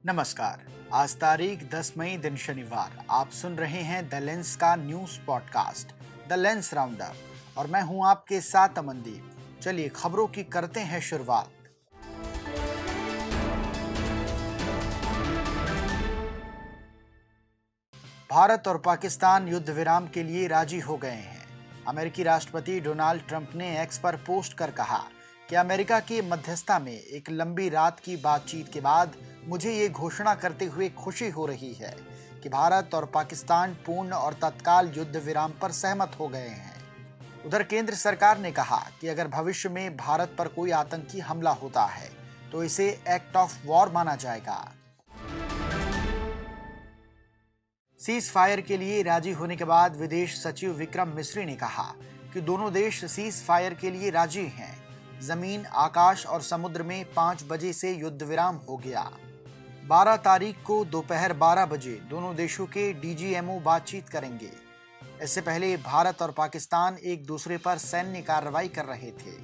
नमस्कार। आज तारीख 10 मई दिन शनिवार। आप सुन रहे हैं द लेंस का news podcast the lens round up और मैं हूं आपके साथ अमनदीप। चलिए खबरों की करते हैं शुरुआत। भारत और पाकिस्तान युद्ध विराम के लिए राजी हो गए हैं। अमेरिकी राष्ट्रपति डोनाल्ड ट्रंप ने एक्स पर पोस्ट कर कहा कि अमेरिका की मध्यस्थता में एक लंबी रात की बातचीत के बाद मुझे ये घोषणा करते हुए खुशी हो रही है कि भारत और पाकिस्तान पूर्ण और तत्काल युद्ध विराम पर सहमत हो गए हैं। उधर केंद्र सरकार ने कहा कि अगर भविष्य में भारत पर कोई आतंकी हमला होता है तो इसे एक्ट ऑफ वॉर माना जाएगा। सीज फायर के लिए राजी होने के बाद विदेश सचिव विक्रम मिस्री ने कहा कि दोनों देश सीज फायर के लिए राजी हैं। जमीन, आकाश और समुद्र में 5 बजे से युद्ध विराम हो गया। 12 तारीख को दोपहर 12 बजे दोनों देशों के डीजीएमओ बातचीत करेंगे। इससे पहले भारत और पाकिस्तान एक दूसरे पर सैन्य कार्रवाई कर रहे थे।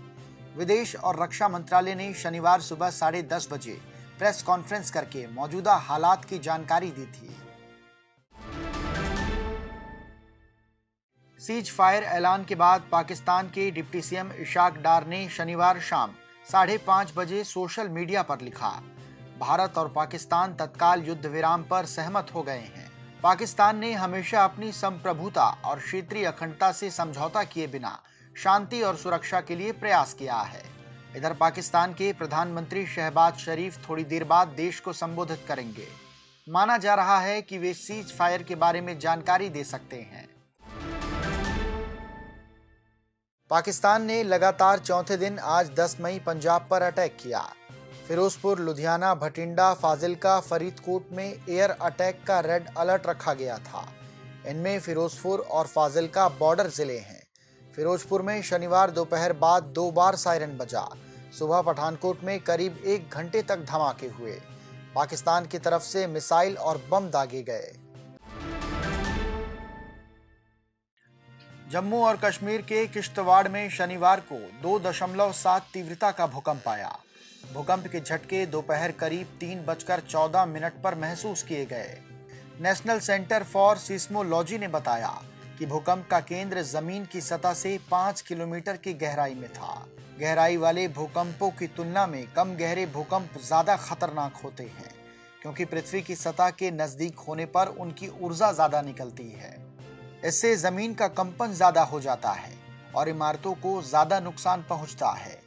विदेश और रक्षा मंत्रालय ने शनिवार सुबह 10:30 बजे प्रेस कॉन्फ्रेंस करके मौजूदा हालात की जानकारी दी थी। सीज फायर ऐलान के बाद पाकिस्तान के डिप्टी सीएम इशाक डार ने शनिवार शाम 5:30 बजे सोशल मीडिया पर लिखा, भारत और पाकिस्तान तत्काल युद्ध विराम पर सहमत हो गए हैं। पाकिस्तान ने हमेशा अपनी संप्रभुता और क्षेत्रीय अखंडता से समझौता किए बिना शांति और सुरक्षा के लिए प्रयास किया है। इधर पाकिस्तान के प्रधानमंत्री शहबाज शरीफ थोड़ी देर बाद देश को संबोधित करेंगे। माना जा रहा है कि वे सीज फायर के बारे में जानकारी दे सकते हैं। पाकिस्तान ने लगातार चौथे दिन आज 10 मई पंजाब पर अटैक किया। फिरोजपुर, लुधियाना, भटिंडा, फाजिल्का, फरीदकोट में एयर अटैक का रेड अलर्ट रखा गया था। इनमें फिरोजपुर और फाजिल्का बॉर्डर जिले हैं। फिरोजपुर में शनिवार दोपहर बाद 2 बार सायरन बजा। सुबह पठानकोट में करीब 1 घंटे तक धमाके हुए। पाकिस्तान की तरफ से मिसाइल और बम दागे गए। जम्मू और कश्मीर के किश्तवाड़ में शनिवार को 2.7 तीव्रता का भूकंप आया। भूकंप के झटके दोपहर करीब 3:14 पर महसूस किए गए। नेशनल सेंटर फॉर सिस्मोलॉजी ने बताया कि भूकंप का केंद्र जमीन की सतह से 5 किलोमीटर की गहराई में था। गहराई वाले भूकंपों की तुलना में कम गहरे भूकंप ज्यादा खतरनाक होते हैं क्योंकि पृथ्वी की सतह के नजदीक होने पर उनकी ऊर्जा ज्यादा निकलती है। इससे जमीन का कंपन ज्यादा हो जाता है और इमारतों को ज्यादा नुकसान पहुंचता है।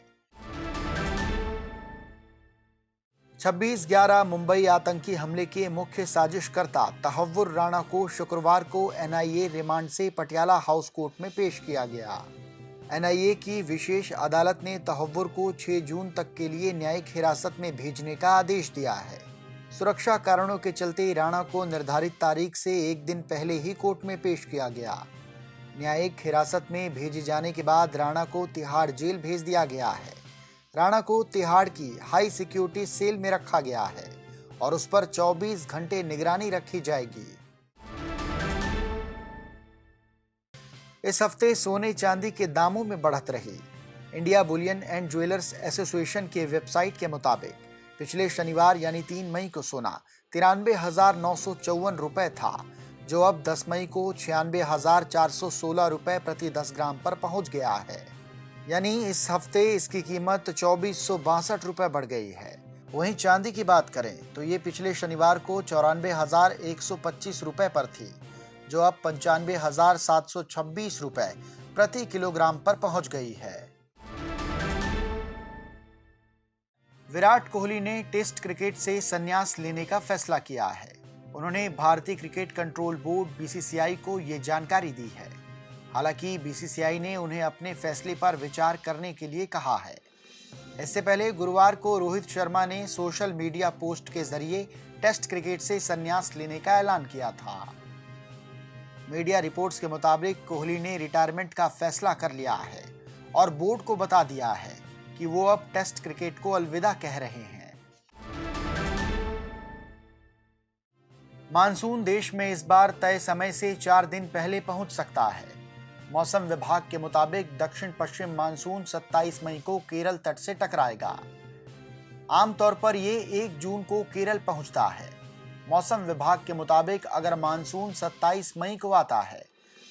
26/11 मुंबई आतंकी हमले के मुख्य साजिशकर्ता तहव्वुर राणा को शुक्रवार को एनआईए रिमांड से पटियाला हाउस कोर्ट में पेश किया गया। एनआईए की विशेष अदालत ने तहव्वुर को 6 जून तक के लिए न्यायिक हिरासत में भेजने का आदेश दिया है। सुरक्षा कारणों के चलते राणा को निर्धारित तारीख से 1 दिन पहले ही कोर्ट में पेश किया गया। न्यायिक हिरासत में भेजे जाने के बाद राणा को तिहाड़ जेल भेज दिया गया है। राणा को तिहाड़ की हाई सिक्योरिटी सेल में रखा गया है और उस पर 24 घंटे निगरानी रखी जाएगी। इस हफ्ते सोने चांदी के दामों में बढ़त रही। India Boolean and jewellers association के वेबसाइट के मुताबिक पिछले शनिवार यानी 3 मई को सोना 93,954 रुपए था, जो अब 10 मई को 96,416 रुपए प्रति 10 ग्राम पर पहुंच गया है। यानी इस हफ्ते इसकी कीमत 2,462 रुपए बढ़ गई है। वहीं चांदी की बात करें तो ये पिछले शनिवार को 94,125 रुपए पर थी, जो अब 95,726 रुपए प्रति किलोग्राम पर पहुंच गई है। विराट कोहली ने टेस्ट क्रिकेट से संन्यास लेने का फैसला किया है। उन्होंने भारतीय क्रिकेट कंट्रोल बोर्ड बीसीसीआई को ये जानकारी दी है। हालांकि बीसीसीआई ने उन्हें अपने फैसले पर विचार करने के लिए कहा है। इससे पहले गुरुवार को रोहित शर्मा ने सोशल मीडिया पोस्ट के जरिए टेस्ट क्रिकेट से संन्यास लेने का ऐलान किया था। मीडिया रिपोर्ट्स के मुताबिक कोहली ने रिटायरमेंट का फैसला कर लिया है और बोर्ड को बता दिया है कि वो अब टेस्ट क्रिकेट को अलविदा कह रहे हैं। मानसून देश में इस बार तय समय से 4 दिन पहले पहुंच सकता है। मौसम विभाग के मुताबिक दक्षिण पश्चिम मानसून 27 मई को केरल तट से टकराएगा। आमतौर पर ये 1 जून को केरल पहुंचता है। मौसम विभाग के मुताबिक अगर मानसून 27 मई को आता है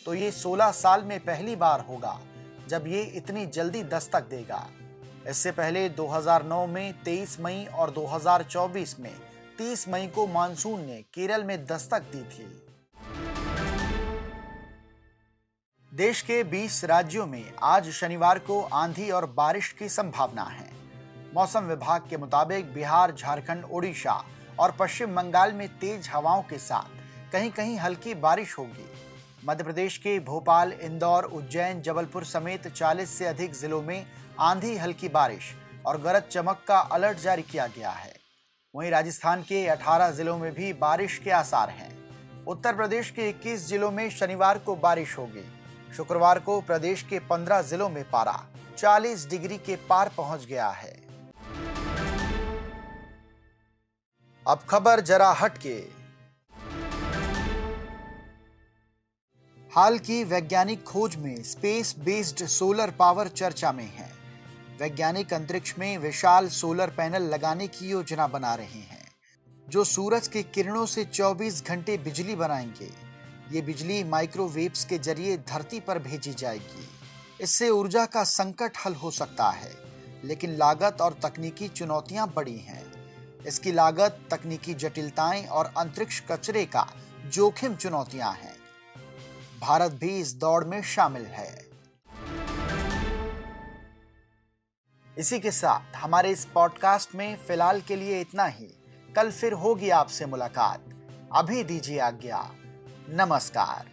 तो ये 16 साल में पहली बार होगा जब ये इतनी जल्दी दस्तक देगा। इससे पहले 2009 में 23 मई और 2024 में 30 मई को मानसून ने केरल में दस्तक दी थी। देश के 20 राज्यों में आज शनिवार को आंधी और बारिश की संभावना है। मौसम विभाग के मुताबिक बिहार, झारखंड, ओडिशा और पश्चिम बंगाल में तेज हवाओं के साथ कहीं कहीं हल्की बारिश होगी। मध्य प्रदेश के भोपाल, इंदौर, उज्जैन, जबलपुर समेत 40 से अधिक जिलों में आंधी, हल्की बारिश और गरज चमक का अलर्ट जारी किया गया है। वहीं राजस्थान के 18 जिलों में भी बारिश के आसार हैं। उत्तर प्रदेश के 21 जिलों में शनिवार को बारिश होगी। शुक्रवार को प्रदेश के 15 जिलों में पारा 40 डिग्री के पार पहुंच गया है। अब खबर जरा हटके। हाल की वैज्ञानिक खोज में स्पेस बेस्ड सोलर पावर चर्चा में है। वैज्ञानिक अंतरिक्ष में विशाल सोलर पैनल लगाने की योजना बना रहे हैं, जो सूरज की किरणों से 24 घंटे बिजली बनाएंगे। ये बिजली माइक्रोवेव्स के जरिए धरती पर भेजी जाएगी। इससे ऊर्जा का संकट हल हो सकता है, लेकिन लागत और तकनीकी चुनौतियां बड़ी हैं। इसकी लागत, तकनीकी जटिलताएं और अंतरिक्ष कचरे का जोखिम चुनौतियां हैं। भारत भी इस दौड़ में शामिल है। इसी के साथ हमारे इस पॉडकास्ट में फिलहाल के लिए इतना ही। कल फिर होगी आपसे मुलाकात। अभी दीजिए आज्ञा। नमस्कार।